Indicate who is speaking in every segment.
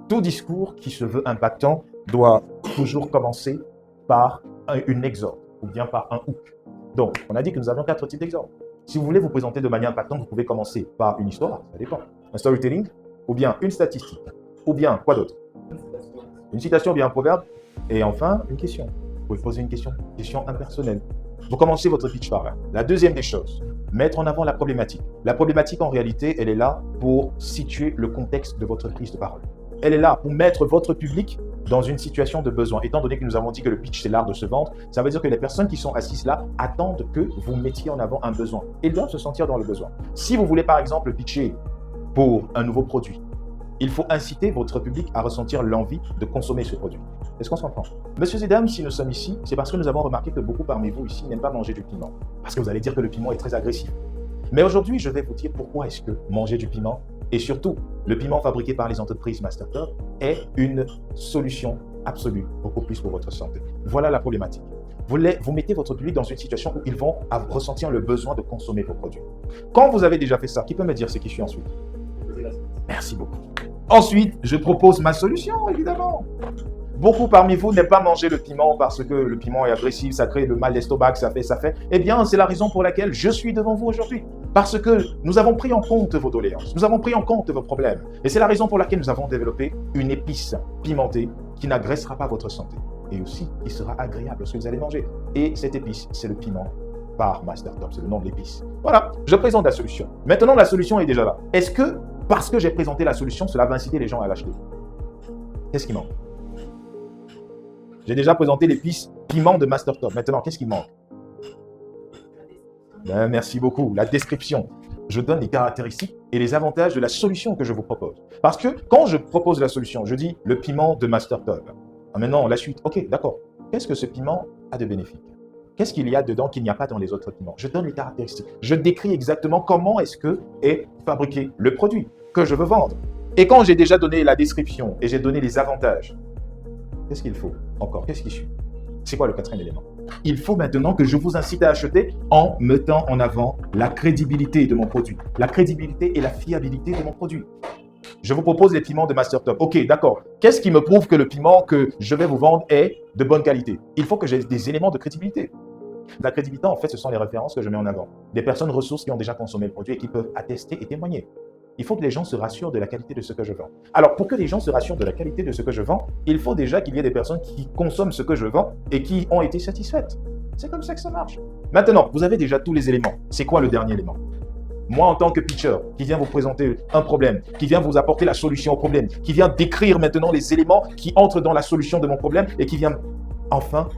Speaker 1: Tout discours qui se veut impactant doit toujours commencer par une exorde ou bien par un hook. Donc, on a dit que nous avions 4 types d'exordes. Si vous voulez vous présenter de manière impactante, vous pouvez commencer par une histoire, ça dépend. Un storytelling, ou bien une statistique, ou bien quoi d'autre? Une citation, ou bien un proverbe. Et enfin, une question. Vous pouvez poser une question impersonnelle. Vous commencez votre pitch par là. La deuxième des choses, mettre en avant la problématique. La problématique, en réalité, elle est là pour situer le contexte de votre prise de parole. Elle est là pour mettre votre public dans une situation de besoin. Étant donné que nous avons dit que le pitch, c'est l'art de se vendre, ça veut dire que les personnes qui sont assises là attendent que vous mettiez en avant un besoin. Ils doivent se sentir dans le besoin. Si vous voulez, par exemple, pitcher pour un nouveau produit, il faut inciter votre public à ressentir l'envie de consommer ce produit. Est-ce qu'on se comprend? Messieurs et dames, si nous sommes ici, c'est parce que nous avons remarqué que beaucoup parmi vous ici n'aiment pas manger du piment. Parce que vous allez dire que le piment est très agressif. Mais aujourd'hui, je vais vous dire pourquoi est-ce que manger du piment, et surtout le piment fabriqué par les entreprises Mastertop, est une solution absolue, beaucoup plus pour votre santé. Voilà la problématique. Vous mettez votre public dans une situation où ils vont ressentir le besoin de consommer vos produits. Quand vous avez déjà fait ça, qui peut me dire c'est qui suit ensuite? Merci beaucoup. Ensuite, je propose ma solution, évidemment. Beaucoup parmi vous n'aiment pas manger le piment parce que le piment est agressif, ça crée le mal d'estomac, ça fait. Eh bien, c'est la raison pour laquelle je suis devant vous aujourd'hui. Parce que nous avons pris en compte vos doléances, nous avons pris en compte vos problèmes. Et c'est la raison pour laquelle nous avons développé une épice pimentée qui n'agressera pas votre santé. Et aussi, qui sera agréable lorsque vous allez manger. Et cette épice, c'est le piment par Mastertop, c'est le nom de l'épice. Voilà, je présente la solution. Maintenant, la solution est déjà là. Est-ce que, parce que j'ai présenté la solution, cela va inciter les gens à l'acheter? Qu'est-ce qui manque? J'ai déjà présenté l'épice piment de Mastertop. Maintenant, qu'est-ce qui manque? Merci beaucoup. La description. Je donne les caractéristiques et les avantages de la solution que je vous propose. Parce que quand je propose la solution, je dis le piment de Mastertop. Maintenant, la suite. Ok, d'accord. Qu'est-ce que ce piment a de bénéfique? Qu'est-ce qu'il y a dedans qu'il n'y a pas dans les autres piments? Je donne les caractéristiques. Je décris exactement comment est-ce que est fabriqué le produit que je veux vendre. Et quand j'ai déjà donné la description et j'ai donné les avantages, qu'est-ce qu'il faut encore? Qu'est-ce qui suit? C'est quoi le quatrième élément? Il faut maintenant que je vous incite à acheter en mettant en avant la crédibilité de mon produit. La crédibilité et la fiabilité de mon produit. Je vous propose les piments de Mastertop. Ok, d'accord. Qu'est-ce qui me prouve que le piment que je vais vous vendre est de bonne qualité? Il faut que j'ai des éléments de crédibilité. La crédibilité, en fait, ce sont les références que je mets en avant. Des personnes ressources qui ont déjà consommé le produit et qui peuvent attester et témoigner. Il faut que les gens se rassurent de la qualité de ce que je vends. Alors, pour que les gens se rassurent de la qualité de ce que je vends, il faut déjà qu'il y ait des personnes qui consomment ce que je vends et qui ont été satisfaites. C'est comme ça que ça marche. Maintenant, vous avez déjà tous les éléments. C'est quoi le dernier élément? Moi, en tant que pitcher, qui vient vous présenter un problème, qui vient vous apporter la solution au problème, qui vient décrire maintenant les éléments qui entrent dans la solution de mon problème et qui vient enfin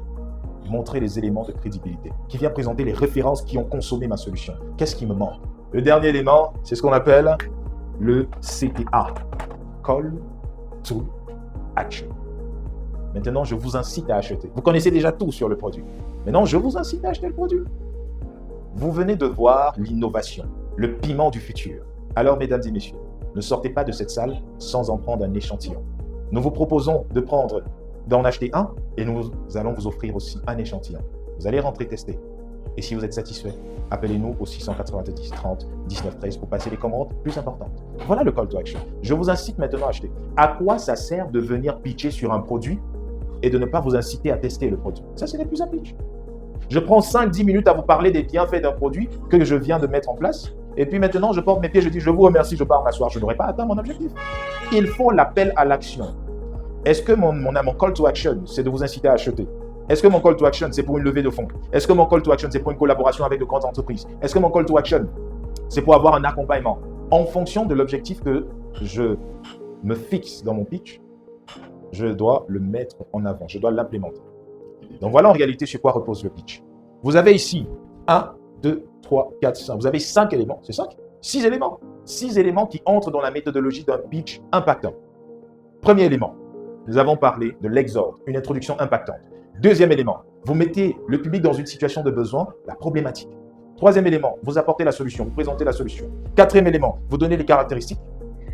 Speaker 1: montrer les éléments de crédibilité, qui vient présenter les références qui ont consommé ma solution. Qu'est-ce qui me manque? Le dernier élément, c'est ce qu'on appelle le CTA, Call to Action. Maintenant, je vous incite à acheter. Vous connaissez déjà tout sur le produit. Maintenant, je vous incite à acheter le produit. Vous venez de voir l'innovation, le piment du futur. Alors, mesdames et messieurs, ne sortez pas de cette salle sans en prendre un échantillon. Nous vous proposons d'en acheter un et nous allons vous offrir aussi un échantillon. Vous allez rentrer tester. Et si vous êtes satisfait, appelez-nous au 690 30 19 13 pour passer les commandes plus importantes. Voilà le call to action. Je vous incite maintenant à acheter. À quoi ça sert de venir pitcher sur un produit et de ne pas vous inciter à tester le produit? Ça, ce n'est plus un pitch. Je prends 5-10 minutes à vous parler des bienfaits d'un produit que je viens de mettre en place. Et puis maintenant, je porte mes pieds, je dis je vous remercie, je pars m'asseoir. Je n'aurai pas atteint mon objectif. Il faut l'appel à l'action. Est-ce que mon call to action, c'est de vous inciter à acheter? Est-ce que mon call to action, c'est pour une levée de fonds? Est-ce que mon call to action, c'est pour une collaboration avec de grandes entreprises? Est-ce que mon call to action, c'est pour avoir un accompagnement? En fonction de l'objectif que je me fixe dans mon pitch, je dois le mettre en avant, je dois l'implémenter. Donc voilà en réalité sur quoi repose le pitch. Vous avez ici 1, 2, 3, 4, 5. Vous avez 5 éléments, c'est 5? 6 éléments. 6 éléments qui entrent dans la méthodologie d'un pitch impactant. Premier élément, nous avons parlé de l'exorde, une introduction impactante. Deuxième élément, vous mettez le public dans une situation de besoin, la problématique. Troisième élément, vous apportez la solution, vous présentez la solution. Quatrième élément, vous donnez les caractéristiques,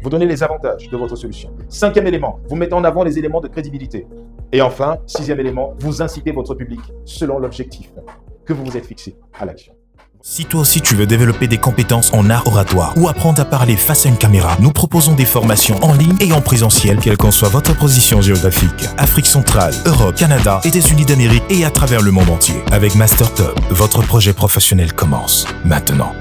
Speaker 1: vous donnez les avantages de votre solution. Cinquième élément, vous mettez en avant les éléments de crédibilité. Et enfin, sixième élément, vous incitez votre public selon l'objectif que vous vous êtes fixé à l'action.
Speaker 2: Si toi aussi tu veux développer des compétences en art oratoire ou apprendre à parler face à une caméra, nous proposons des formations en ligne et en présentiel, quelle qu'en soit votre position géographique. Afrique centrale, Europe, Canada, États-Unis d'Amérique et à travers le monde entier. Avec MasterTop, votre projet professionnel commence maintenant.